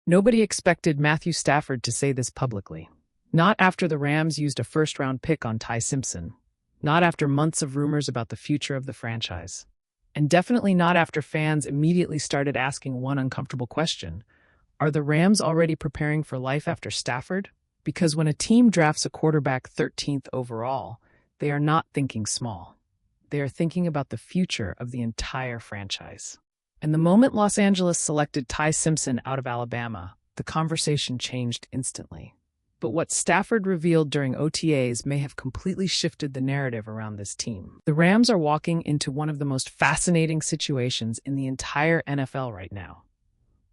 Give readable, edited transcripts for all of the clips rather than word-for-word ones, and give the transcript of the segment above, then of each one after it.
Nobody expected Matthew Stafford to say this publicly. Not after the Rams used a first-round pick on Ty Simpson. Not after months of rumors about the future of the franchise. And definitely not after fans immediately started asking one uncomfortable question. Are the Rams already preparing for life after Stafford? Because when a team drafts a quarterback 13th overall, they are not thinking small. They are thinking about the future of the entire franchise. And the moment Los Angeles selected Ty Simpson out of Alabama, the conversation changed instantly. But what Stafford revealed during OTAs may have completely shifted the narrative around this team. The Rams are walking into one of the most fascinating situations in the entire NFL right now.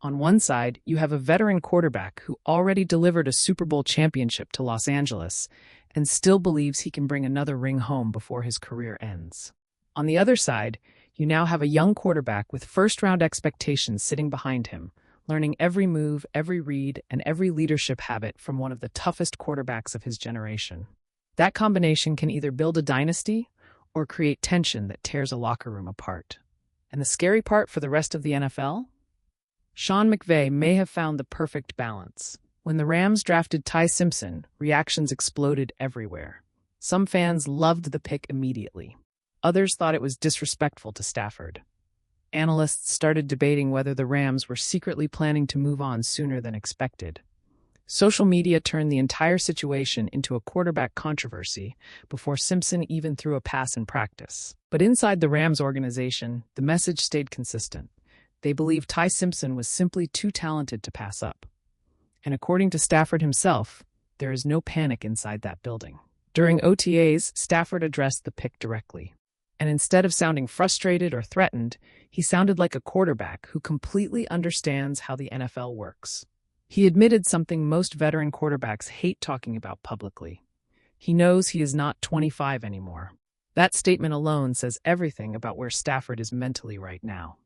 On one side, you have a veteran quarterback who already delivered a Super Bowl championship to Los Angeles and still believes he can bring another ring home before his career ends. On the other side, you now have a young quarterback with first-round expectations sitting behind him, learning every move, every read, and every leadership habit from one of the toughest quarterbacks of his generation. That combination can either build a dynasty or create tension that tears a locker room apart. And the scary part for the rest of the NFL? Sean McVay may have found the perfect balance. When the Rams drafted Ty Simpson, reactions exploded everywhere. Some fans loved the pick immediately. Others thought it was disrespectful to Stafford. Analysts started debating whether the Rams were secretly planning to move on sooner than expected. Social media turned the entire situation into a quarterback controversy before Simpson even threw a pass in practice. But inside the Rams organization, the message stayed consistent. They believed Ty Simpson was simply too talented to pass up. And according to Stafford himself, there is no panic inside that building. During OTAs, Stafford addressed the pick directly. And instead of sounding frustrated or threatened, he sounded like a quarterback who completely understands how the NFL works. He admitted something most veteran quarterbacks hate talking about publicly. He knows he is not 25 anymore. That statement alone says everything about where Stafford is mentally right now.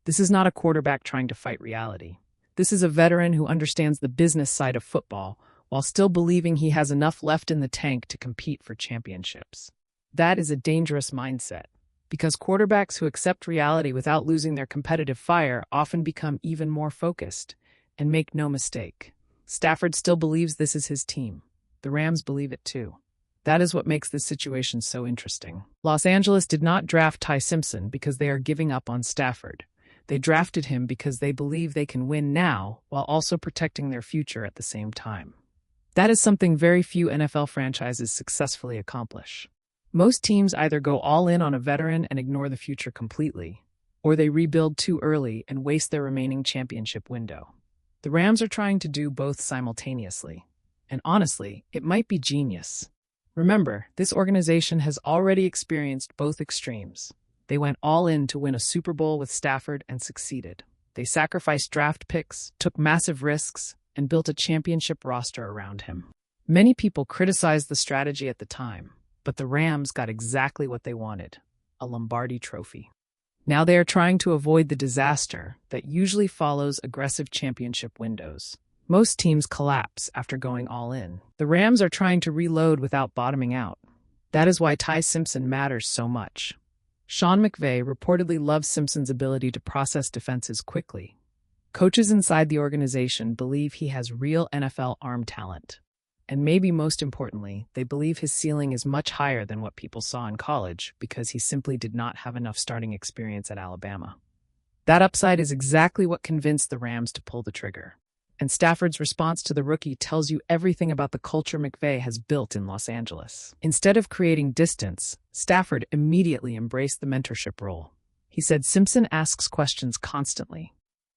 This is not a quarterback trying to fight reality. This is a veteran who understands the business side of football while still believing he has enough left in the tank to compete for championships. That is a dangerous mindset, because quarterbacks who accept reality without losing their competitive fire often become even more focused. And make no mistake, Stafford still believes this is his team. The Rams believe it too. That is what makes this situation so interesting. Los Angeles did not draft Ty Simpson because they are giving up on Stafford. They drafted him because they believe they can win now while also protecting their future at the same time. That is something very few NFL franchises successfully accomplish. Most teams either go all in on a veteran and ignore the future completely, or they rebuild too early and waste their remaining championship window. The Rams are trying to do both simultaneously. And honestly, it might be genius. Remember, this organization has already experienced both extremes. They went all in to win a Super Bowl with Stafford and succeeded. They sacrificed draft picks, took massive risks, and built a championship roster around him. Many people criticized the strategy at the time, but the Rams got exactly what they wanted, a Lombardi trophy. Now they are trying to avoid the disaster that usually follows aggressive championship windows. Most teams collapse after going all in. The Rams are trying to reload without bottoming out. That is why Ty Simpson matters so much. Sean McVay reportedly loves Simpson's ability to process defenses quickly. Coaches inside the organization believe he has real NFL arm talent. And maybe most importantly, they believe his ceiling is much higher than what people saw in college because he simply did not have enough starting experience at Alabama. That upside is exactly what convinced the Rams to pull the trigger. And Stafford's response to the rookie tells you everything about the culture McVay has built in Los Angeles. Instead of creating distance, Stafford immediately embraced the mentorship role. He said Simpson asks questions constantly.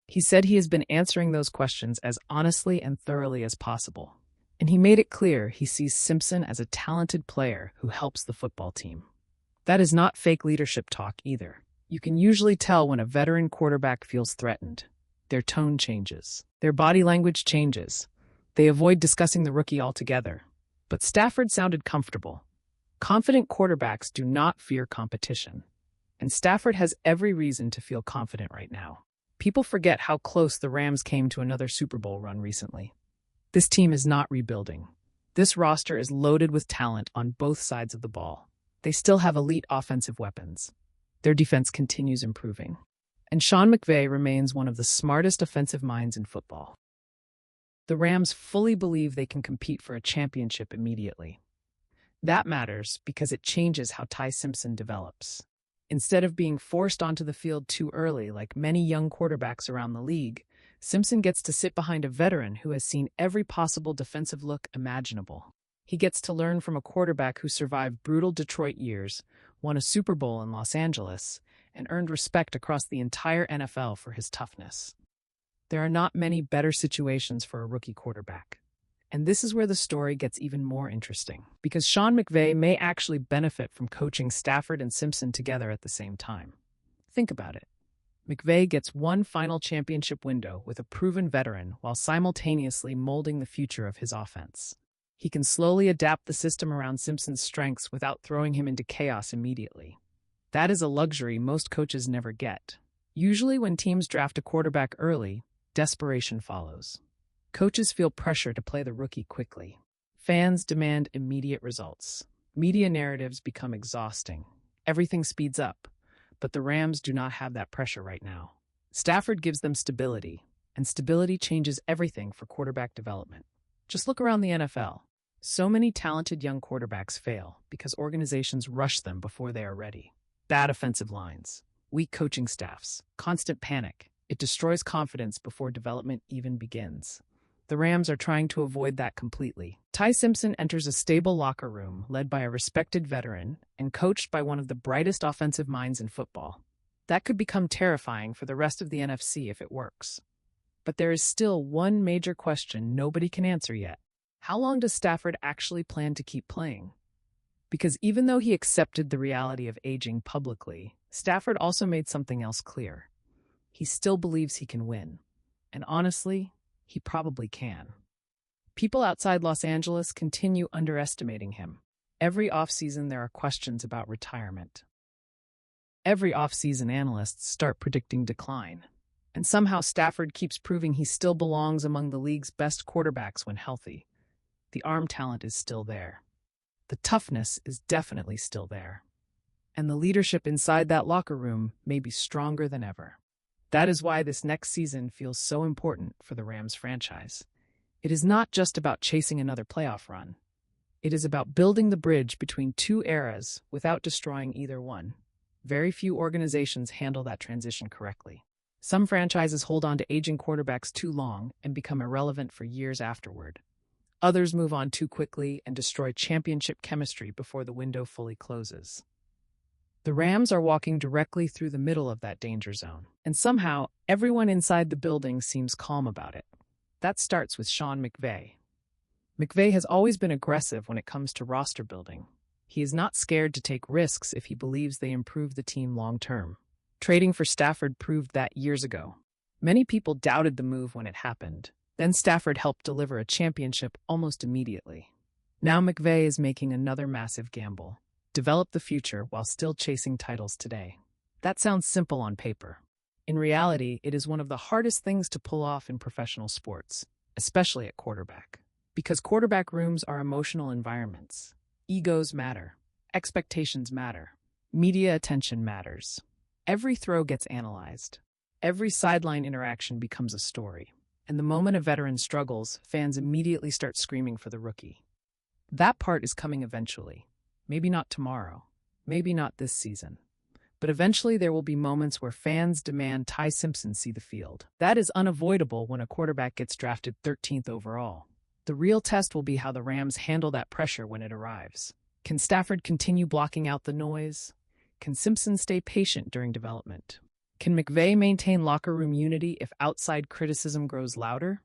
He said he has been answering those questions as honestly and thoroughly as possible. And he made it clear he sees Simpson as a talented player who helps the football team. That is not fake leadership talk either. You can usually tell when a veteran quarterback feels threatened. Their tone changes. Their body language changes. They avoid discussing the rookie altogether. But Stafford sounded comfortable. Confident quarterbacks do not fear competition. And Stafford has every reason to feel confident right now. People forget how close the Rams came to another Super Bowl run recently. This team is not rebuilding. This roster is loaded with talent on both sides of the ball. They still have elite offensive weapons. Their defense continues improving. And Sean McVay remains one of the smartest offensive minds in football. The Rams fully believe they can compete for a championship immediately. That matters because it changes how Ty Simpson develops. Instead of being forced onto the field too early like many young quarterbacks around the league, Simpson gets to sit behind a veteran who has seen every possible defensive look imaginable. He gets to learn from a quarterback who survived brutal Detroit years, won a Super Bowl in Los Angeles, and earned respect across the entire NFL for his toughness. There are not many better situations for a rookie quarterback. And this is where the story gets even more interesting, because Sean McVay may actually benefit from coaching Stafford and Simpson together at the same time. Think about it. McVay gets one final championship window with a proven veteran while simultaneously molding the future of his offense. He can slowly adapt the system around Simpson's strengths without throwing him into chaos immediately. That is a luxury most coaches never get. Usually when teams draft a quarterback early, desperation follows. Coaches feel pressure to play the rookie quickly. Fans demand immediate results. Media narratives become exhausting. Everything speeds up. But the Rams do not have that pressure right now. Stafford gives them stability, and stability changes everything for quarterback development. Just look around the NFL. So many talented young quarterbacks fail because organizations rush them before they are ready. Bad offensive lines, weak coaching staffs, constant panic. It destroys confidence before development even begins. The Rams are trying to avoid that completely. Ty Simpson enters a stable locker room led by a respected veteran and coached by one of the brightest offensive minds in football. That could become terrifying for the rest of the NFC if it works. But there is still one major question nobody can answer yet. How long does Stafford actually plan to keep playing? Because even though he accepted the reality of aging publicly, Stafford also made something else clear. He still believes he can win. And honestly, he probably can. People outside Los Angeles continue underestimating him. Every offseason there are questions about retirement. Every offseason analysts start predicting decline. And somehow Stafford keeps proving he still belongs among the league's best quarterbacks when healthy. The arm talent is still there. The toughness is definitely still there. And the leadership inside that locker room may be stronger than ever. That is why this next season feels so important for the Rams franchise. It is not just about chasing another playoff run. It is about building the bridge between two eras without destroying either one. Very few organizations handle that transition correctly. Some franchises hold on to aging quarterbacks too long and become irrelevant for years afterward. Others move on too quickly and destroy championship chemistry before the window fully closes. The Rams are walking directly through the middle of that danger zone, and somehow everyone inside the building seems calm about it. That starts with Sean McVay. McVay has always been aggressive when it comes to roster building. He is not scared to take risks if he believes they improve the team long-term. Trading for Stafford proved that years ago. Many people doubted the move when it happened. Then Stafford helped deliver a championship almost immediately. Now McVay is making another massive gamble. Develop the future while still chasing titles today. That sounds simple on paper. In reality, it is one of the hardest things to pull off in professional sports, especially at quarterback. Because quarterback rooms are emotional environments. Egos matter. Expectations matter. Media attention matters. Every throw gets analyzed. Every sideline interaction becomes a story. And the moment a veteran struggles, fans immediately start screaming for the rookie. That part is coming eventually. Maybe not tomorrow. Maybe not this season. But eventually there will be moments where fans demand Ty Simpson see the field. That is unavoidable when a quarterback gets drafted 13th overall. The real test will be how the Rams handle that pressure when it arrives. Can Stafford continue blocking out the noise? Can Simpson stay patient during development? Can McVay maintain locker room unity if outside criticism grows louder?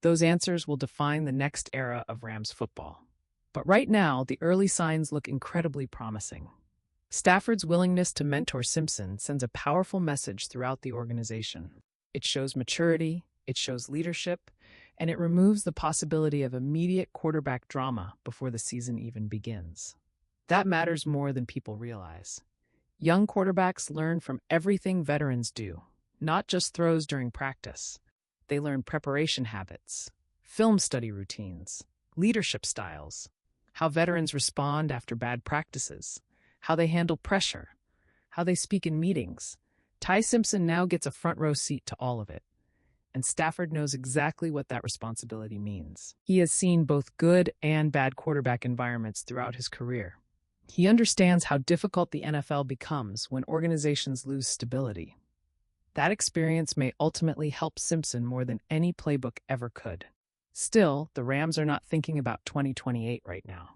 Those answers will define the next era of Rams football. But right now, the early signs look incredibly promising. Stafford's willingness to mentor Simpson sends a powerful message throughout the organization. It shows maturity, it shows leadership, and it removes the possibility of immediate quarterback drama before the season even begins. That matters more than people realize. Young quarterbacks learn from everything veterans do, not just throws during practice. They learn preparation habits, film study routines, leadership styles, how veterans respond after bad practices, how they handle pressure, how they speak in meetings. Ty Simpson now gets a front row seat to all of it. and Stafford knows exactly what that responsibility means. He has seen both good and bad quarterback environments throughout his career. He understands how difficult the NFL becomes when organizations lose stability. That experience may ultimately help Simpson more than any playbook ever could. Still, the Rams are not thinking about 2028 right now.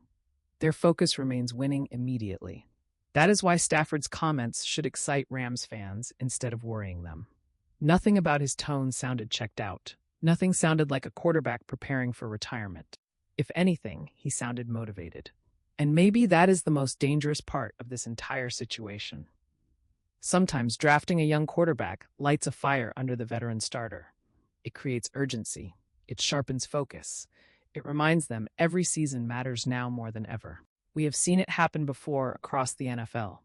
Their focus remains winning immediately. That is why Stafford's comments should excite Rams fans instead of worrying them. Nothing about his tone sounded checked out. Nothing sounded like a quarterback preparing for retirement. If anything, he sounded motivated. And maybe that is the most dangerous part of this entire situation. Sometimes drafting a young quarterback lights a fire under the veteran starter. It creates urgency. It sharpens focus. It reminds them every season matters now more than ever. We have seen it happen before across the NFL.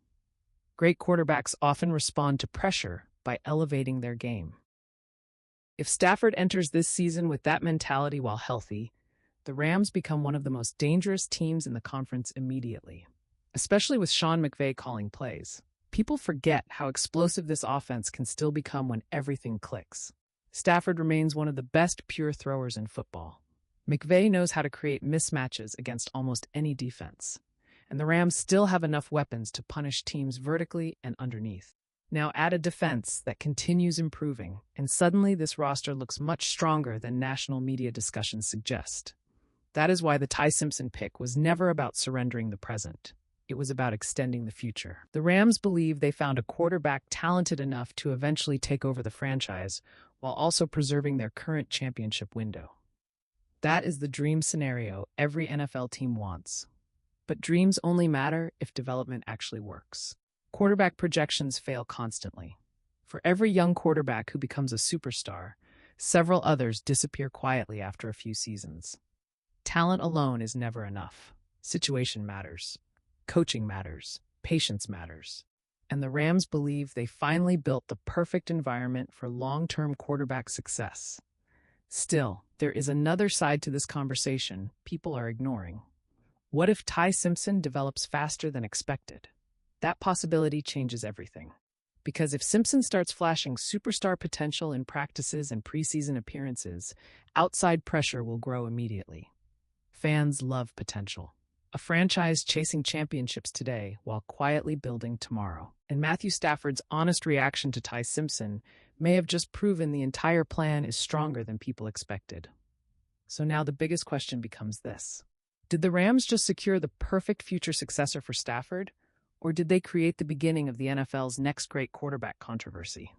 Great quarterbacks often respond to pressure by elevating their game. If Stafford enters this season with that mentality while healthy, the Rams become one of the most dangerous teams in the conference immediately, especially with Sean McVay calling plays. People forget how explosive this offense can still become when everything clicks. Stafford remains one of the best pure throwers in football. McVay knows how to create mismatches against almost any defense, and the Rams still have enough weapons to punish teams vertically and underneath. Now add a defense that continues improving, and suddenly this roster looks much stronger than national media discussions suggest. That is why the Ty Simpson pick was never about surrendering the present. It was about extending the future. The Rams believe they found a quarterback talented enough to eventually take over the franchise while also preserving their current championship window. That is the dream scenario every NFL team wants. But dreams only matter if development actually works. Quarterback projections fail constantly. For every young quarterback who becomes a superstar, several others disappear quietly after a few seasons. Talent alone is never enough. Situation matters. Coaching matters. Patience matters. And the Rams believe they finally built the perfect environment for long-term quarterback success. Still, there is another side to this conversation people are ignoring. What if Ty Simpson develops faster than expected? That possibility changes everything. Because if Simpson starts flashing superstar potential in practices and preseason appearances, outside pressure will grow immediately. Fans love potential. A franchise chasing championships today while quietly building tomorrow. And Matthew Stafford's honest reaction to Ty Simpson may have just proven the entire plan is stronger than people expected. So now the biggest question becomes this. Did the Rams just secure the perfect future successor for Stafford? Or did they create the beginning of the NFL's next great quarterback controversy?